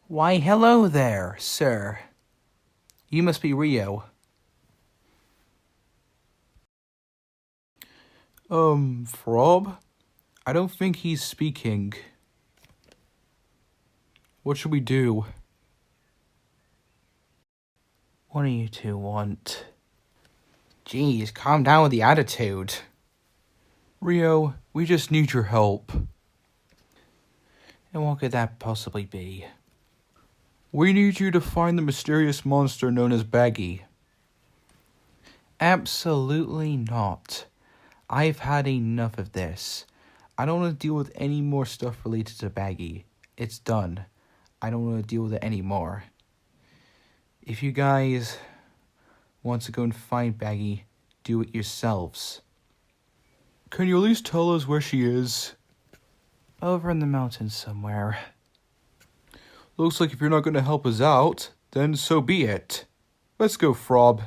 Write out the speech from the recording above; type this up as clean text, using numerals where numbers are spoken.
Why, hello there, sir. You must be Rio. Frob? I don't think he's speaking. What should we do? What do you two want? Jeez, calm down with the attitude. Rio, we just need your help. And what could that possibly be? We need you to find the mysterious monster known as Bagi. Absolutely not. I've had enough of this. I don't want to deal with any more stuff related to Bagi. It's done. I don't want to deal with it anymore. If you guys want to go and find Bagi, do it yourselves. Can you at least tell us where she is? Over in the mountains somewhere. Looks like if you're not going to help us out, then so be it. Let's go, Frob.